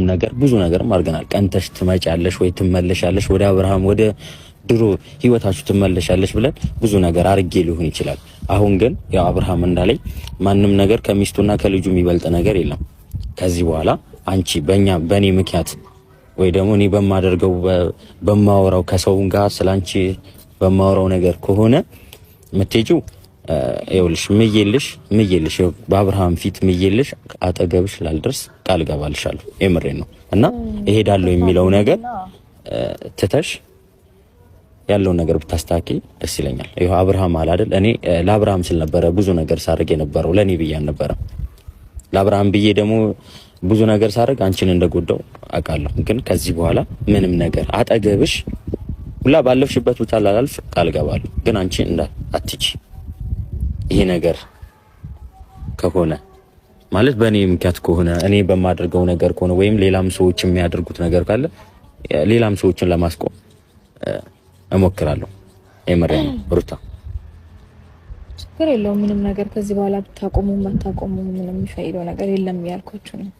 ነገር ብዙ ነገርም አድርገናል። ቀንተሽ ትመጫለሽ ወይ ትመለሻለሽ ወደ አብርሃም ወደ ድሮ ህይወታችሁ ትመለሻለሽ ብለን ብዙ ነገር አርጌ ሊሆን ይችላል። አሁን ግን ያው አብርሃም እንዳለኝ ማንም ነገር ከሚስቱና ከልጁ የሚበልጥ ነገር የለም። ከዚህ በኋላ አንቺ በእኔ ምክንያት ወይ ደግሞ እኔ በማደርገው በማወራው ከሰው ጋር ስላንቺ በማወራው ነገር ከሆነ የምትሄጂው ይኸውልሽ ምዬልሽ በአብርሃም ፊት ምዬልሽ አጠገብሽ ላልደርስ ቃል ገባልሻለሁ። የምሬን ነው እና እሄዳለሁ የሚለው ነገር ትተሽ ያለውን ነገር ብታስተካክል ደስ ይለኛል። ይሄው አብርሃም አለ አይደል? እኔ ለአብርሃም ስል ነበረ ብዙ ነገር ሳርግ የነበረው ለኔ ብዬ ነበረ። ለአብርሃም ብዬ ደግሞ ብዙ ነገር ሳርግ አንቺን እንደጎዳው አውቃለሁ። ግን ከዚህ በኋላ ምንም ነገር አጠገብሽ ሁላ ባለፍሽበት ቦታ ላላልፍ ቃል ገባለሁ። ግን አንቺ አትጪ ይሄ ነገር ከሆነ ማለት በእኔ ምክንያት ከሆነ እኔ በማደርገው ነገር ከሆነ ወይም ሌላም ሰዎች የሚያደርጉት ነገር ካለ ሌላም ሰዎችን ለማስቆም እሞክራለሁ። የምሬን ነው ሩታ። ችግር የለውም ምንም ነገር ከዚህ በኋላ ብታቆሙ ማታቆሙ ምንም የሚፈይደው ነገር የለም ያልኳችሁ ነው።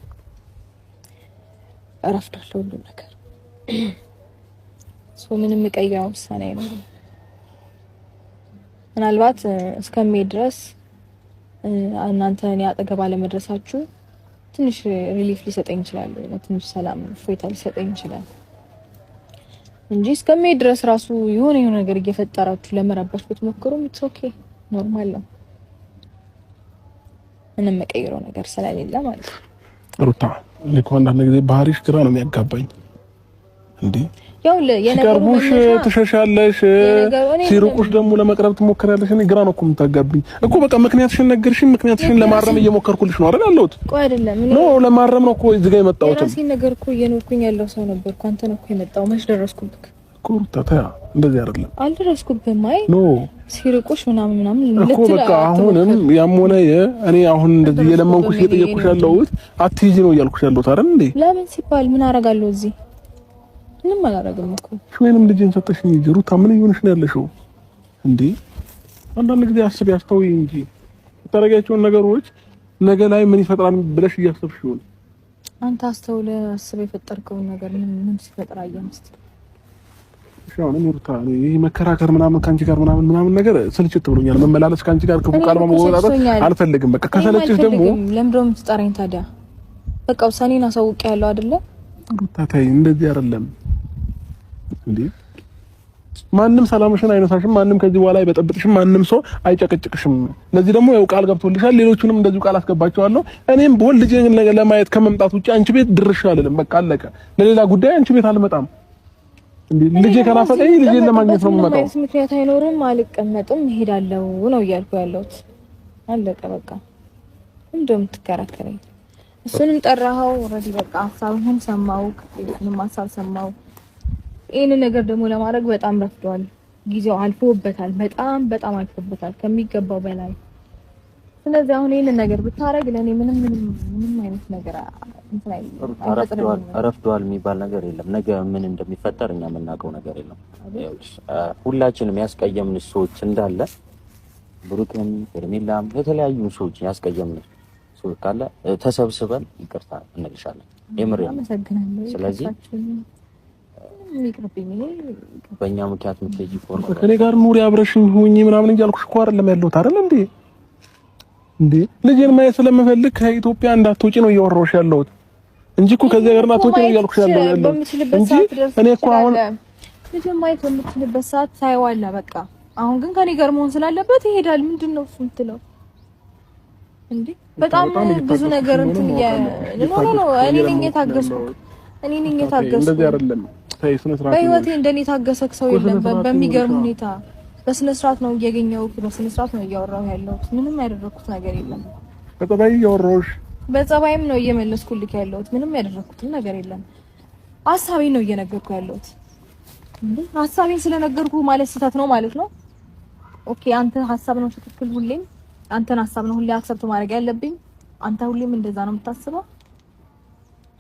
አረፍዳለሁ ሁሉ ነገር ምንም የምቀይረው ውሳኔ አይኖርም። ምናልባት እስከሚሄድ ድረስ እናንተ እኔ አጠገብ አለመድረሳችሁ ትንሽ ሪሊፍ ሊሰጠኝ ይችላል፣ ትንሽ ሰላም እፎይታ ሊሰጠኝ ይችላል እንጂ እስከሚሄድ ድረስ ራሱ የሆነ ነገር እየፈጠራችሁ ለመረበሽ ብትሞክሩም ኢትስ ኦኬ ኖርማል ነው። ምንም የምቀይረው ነገር ስለሌለ ማለት ነው። ሩታ ልክ አንዳንድ ጊዜ ባህሪሽ ግራ ነው የሚያጋባኝ እንዴ። ያው ሲቀርቡሽ ትሸሻለሽ፣ ሲርቁሽ ደግሞ ለመቅረብ ትሞክራለሽ። እኔ ግራ ነው እኮ የምታጋብኝ እኮ። በቃ ምክንያትሽን ነገርሽኝ፣ ምክንያትሽን ለማረም እየሞከርኩልሽ ነው አይደል ያለሁት? ቆይ አይደለም ነው ለማረም ነው እኮ እዚህ ጋር የመጣሁት። ራሴን ነገር እኮ እየኖርኩኝ ያለው ሰው ነበርኩ። አንተ ነው እኮ የመጣው። መች ደረስኩብህ እኮ ሩታ። ተያ እንደዚህ አይደለም። አልደረስኩብህም። አይ ኖ ሲርቁሽ ምናምን እኮ በቃ አሁንም ያም ሆነ እኔ አሁን እንደዚህ የለመንኩሽ እየጠየቅኩሽ ያለሁት አትይጂ ነው እያልኩሽ ያለሁት አይደል እንዴ? ለምን ሲባል ምን አደርጋለሁ እዚህ? ምንም አላደርግም እኮ። ወይንም ልጅን ሰጠሽኝ እንጂ ሩታ ምን ይሆንሽ ነው ያለሽው እንዴ? አንዳንድ ጊዜ አስቢ አስተውይ እንጂ የምታደርጊያቸውን ነገሮች ነገ ላይ ምን ይፈጥራል ብለሽ እያሰብሽ ይሆን? አንተ አስተውለህ አስበህ የፈጠርከውን ነገር ምን ሲፈጥር አየምስት ሻውን ሩታ ይሄ መከራከር ምናምን ካንቺ ጋር ምናምን ነገር ስልችት ብሎኛል። መመላለስ ካንቺ ጋር ክፉ ቃል ማወራራት አልፈልግም። በቃ ከሰለችሽ ደግሞ ለምንድነው የምትጠራኝ ታዲያ? በቃ ውሳኔን አሳውቄያለሁ አይደለ? ሩታ ተይ እንደዚህ አይደለም እንዴ። ማንም ሰላምሽን አይነሳሽም፣ ማንም ከዚህ በኋላ አይበጠብጥሽም፣ ማንም ሰው አይጨቅጭቅሽም። ለዚህ ደግሞ ያው ቃል ገብቶልሻል። ሌሎቹንም እንደዚሁ ቃል አስገባቸዋለሁ። እኔም በወል ልጄን ለማየት ከመምጣት ውጪ አንቺ ቤት ድርሽ አልልም። በቃ አለቀ። ለሌላ ጉዳይ አንቺ ቤት አልመጣም። እንዴ ልጄ ከናፈቀኝ ልጄን ለማግኘት ነው የምመጣው። ምክንያት አይኖርም፣ አልቀመጥም፣ እሄዳለሁ ነው እያልኩ ያለሁት። አለቀ በቃ። እንደውም ትከራከረኝ እሱንም ጠራኸው ኦልሬዲ በቃ ሀሳብህን ሰማው፣ እሱንም ሀሳብ ሰማው። ይሄን ነገር ደግሞ ለማድረግ በጣም ረፍዷል፣ ጊዜው አልፎበታል፣ በጣም አልፎበታል ከሚገባው በላይ። ስለዚህ አሁን ይሄን ነገር ብታረግ ለኔ ምንም አይነት ነገር ረፍዷል የሚባል ነገር የለም። ነገ ምን እንደሚፈጠር እኛ የምናውቀው ነገር የለም። ሁላችንም ያስቀየምን ሰዎች እንዳለ ብሩክም ሄርሜላም የተለያዩ ሰዎች ያስቀየምን ሰዎች ካለ ተሰብስበን ይቅርታ እንልሻለን። የምሬን ነው። ስለዚህ በእኛ ምክንያት ምትሄጂ ፎርማ ከኔ ጋር ኑሪ አብረሽኝ ሁኚ ምናምን እያልኩሽ እኮ አይደለም ያለሁት አይደል እንዴ ልጄን ማየት ስለምፈልግ ከኢትዮጵያ እንዳትወጪ ነው እያወራሁሽ ያለሁት እንጂ እኮ ከዚህ ሀገር እንዳትወጪ ነው እያልኩሽ ያለሁት እንጂ እኔ እኮ አሁን ልጄን ማየት በምትችልበት ሰዓት ታይዋለህ በቃ። አሁን ግን ከኔ ጋር መሆን ስላለበት ይሄዳል። ምንድነው እሱ የምትለው እንዴ? በጣም ብዙ ነገር እንትን ኖ እኔ ነኝ የታገስኩት እንደዚህ አይደለም። በህይወቴ እንደኔ ታገሰክ ሰው የለም። በሚገርም ሁኔታ በስነ ስርዓት ነው እያገኘሁት፣ በስነ ስርዓት ነው እያወራሁ ያለሁት። ምንም ያደረኩት ነገር የለም። በጸባይ እያወራሁሽ፣ በጸባይም ነው እየመለስኩልክ ያለሁት። ምንም ያደረኩት ነገር የለም። ሀሳቤን ነው እየነገርኩ ያለሁት። ሀሳቤን ስለነገርኩ ማለት ስህተት ነው ማለት ነው? ኦኬ አንተ ሀሳብ ነው ትክክል። ሁሌም አንተን ሀሳብ ነው ሁሌ አክሰፕት ማድረግ ያለብኝ። አንተ ሁሌም እንደዛ ነው የምታስበው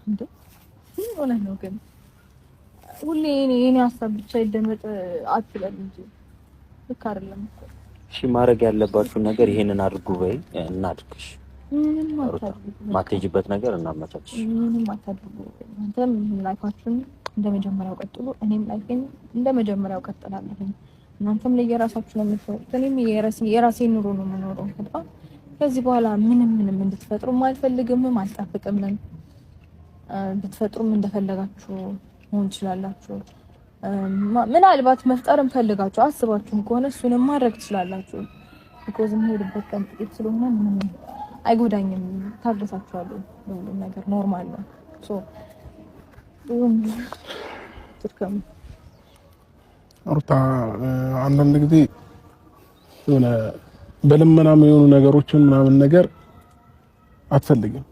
እንዴ? ምን ነው ግን ሁሌ እኔ ሀሳብ ብቻ ይደመጥ አትበል እንጂ ልክ አይደለም እኮ። እሺ ማድረግ ያለባችሁ ነገር ይሄንን አድርጉ በይ እናድርግሽ። ማትሄጂበት ነገር እናመቻች። ምንም አታድርጉ። አንተም ላይፋችሁን እንደመጀመሪያው ቀጥሉ፣ እኔም ላይፌን እንደመጀመሪያው ቀጥላለሁ። እናንተም ለየራሳችሁ ነው የምትኖሩት፣ እኔም የራሴን ኑሮ ነው የምኖረው። ከዚህ በኋላ ምንም እንድትፈጥሩም አልፈልግም፣ አልጠብቅም። ብትፈጥሩም እንደፈለጋችሁ መሆን ትችላላችሁ። ምናልባት መፍጠርም ፈልጋችሁ አስባችሁም ከሆነ እሱንም ማድረግ ትችላላችሁ። ቢኮዝ የምሄድበት ቀን ጥቂት ስለሆነ ምንም አይጎዳኝም። ታገሳችኋለሁ። ሁሉም ነገር ኖርማል ነው። ሶ ትርከም ሩታ አንዳንድ ጊዜ የሆነ በልመናም የሆኑ ነገሮችን ምናምን ነገር አትፈልግም።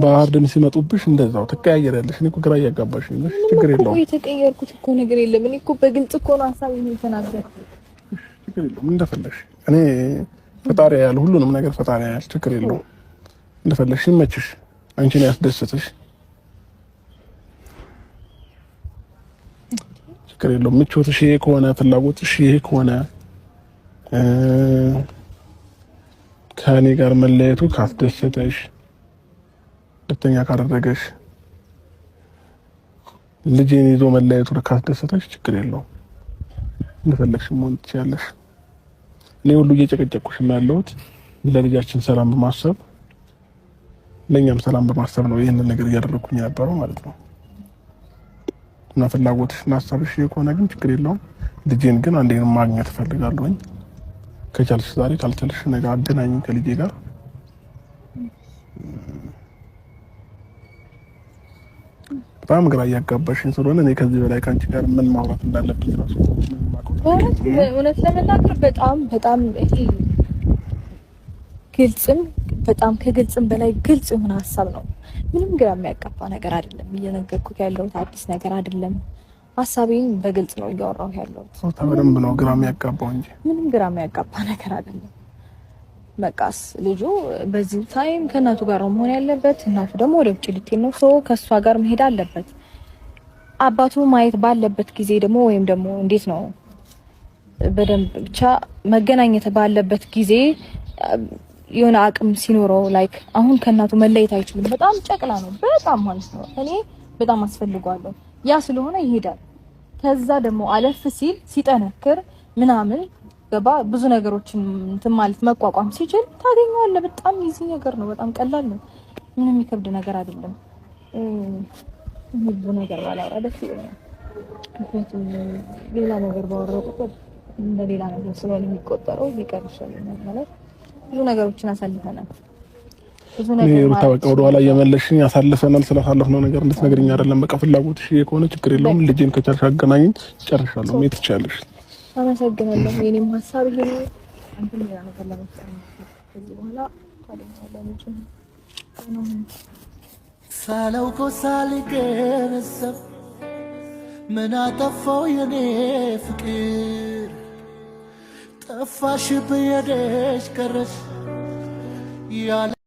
ባህርድም ሲመጡብሽ እንደዛው ትቀያየራለሽ። እኔ እኮ ግራ እያጋባሽኝ ነው። ችግር የለውም። ወይ የተቀየርኩት እኮ ነገር የለም። እኔ እኮ በግልጽ እኮ ነው ሐሳቤን የተናገርኩት። ችግር የለውም። እንደፈለግሽ እኔ ፈጣሪ ያለ ሁሉንም ነገር ፈጣሪ ያለ ችግር የለውም። እንደፈለግሽ ይመችሽ፣ አንቺን ያስደስትሽ ችግር የለውም። ምቾትሽ ይሄ ከሆነ ፍላጎትሽ ይሄ ከሆነ ከእኔ ጋር መለየቱ ካስደሰተሽ ሁለተኛ ካደረገሽ ልጄን ይዞ መለየቱ ካስደሰተሽ ችግር የለውም። እንደፈለግሽ መሆን ትችያለሽ። እኔ ሁሉ እየጨቀጨቅኩሽ ያለሁት ለልጃችን ሰላም በማሰብ ለኛም ሰላም በማሰብ ነው ይሄንን ነገር እያደረኩኝ የነበረው ማለት ነው። እና ፍላጎትሽ እና ሀሳብሽ ከሆነ ግን ችግር የለውም። ልጄን ግን አንዴን ማግኘት እፈልጋለሁኝ። ከቻልሽ ዛሬ ካልቻልሽ ነገ አገናኝ ከልጄ ጋር። በጣም ግራ እያጋባሽኝ ስለሆነ እኔ ከዚህ በላይ ካንቺ ጋር ምን ማውራት እንዳለብኝ ራሱ እውነት ለመናገር በጣም ግልጽም በጣም ከግልጽም በላይ ግልጽ የሆነ ሀሳብ ነው። ምንም ግራ የሚያጋባ ነገር አይደለም። እየነገርኩት ያለሁት አዲስ ነገር አይደለም። ሀሳቤን በግልጽ ነው እያወራሁ ያለሁት። በደንብ ነው ግራ የሚያጋባው እንጂ ምንም ግራ የሚያጋባ ነገር አይደለም። በቃስ ልጁ በዚህ ታይም ከእናቱ ጋር ነው መሆን ያለበት። እናቱ ደግሞ ወደ ውጭ ልትሄድ ነው። ሰው ከሷ ጋር መሄድ አለበት። አባቱ ማየት ባለበት ጊዜ ደግሞ ወይም ደግሞ እንዴት ነው በደንብ ብቻ መገናኘት ባለበት ጊዜ የሆነ አቅም ሲኖረው ላይክ አሁን ከእናቱ መለየት አይችልም። በጣም ጨቅላ ነው በጣም ማለት ነው። እኔ በጣም አስፈልጓለሁ። ያ ስለሆነ ይሄዳል። ከዛ ደግሞ አለፍ ሲል ሲጠነክር ምናምን ገባ ብዙ ነገሮችን እንትን ማለት መቋቋም ሲችል ታገኘዋለህ። በጣም ኢዚ ነገር ነው። በጣም ቀላል ነው። ምንም የሚከብድ ነገር አይደለም። ብዙ ነገር ባላወራ ደስ ይለኛል። ምክንያቱም ሌላ ነገር ባወራው ቁጥር እንደ ሌላ ነገር ስለሆነ የሚቆጠረው ሊቀር ይችላል ማለት ብዙ ነገሮችን አሳልፈናል። ብዙ ነገር ማለት ነው። ወደኋላ እየመለስሽኝ ያሳልፈናል። ስላሳለፍነው ነገር እንድትነግሪኝ አይደለም። በቃ ፍላጎትሽ ከሆነ ችግር የለውም። ልጄን ከቻልሽ አገናኝኝ። ጨርሻለሁ። ምን ትችያለሽ? አመሰግናለሁ። የኔም ሀሳብ ይሄ ነው። አንተ ሌላ ነገር ለመፍጠር ከዚህ በኋላ ታደርጋለህ ነው ሳለው ሳልገነዘብ ምን አጠፋው የኔ ፍቅር ጠፋሽ በየደሽ ቀረሽ ያለ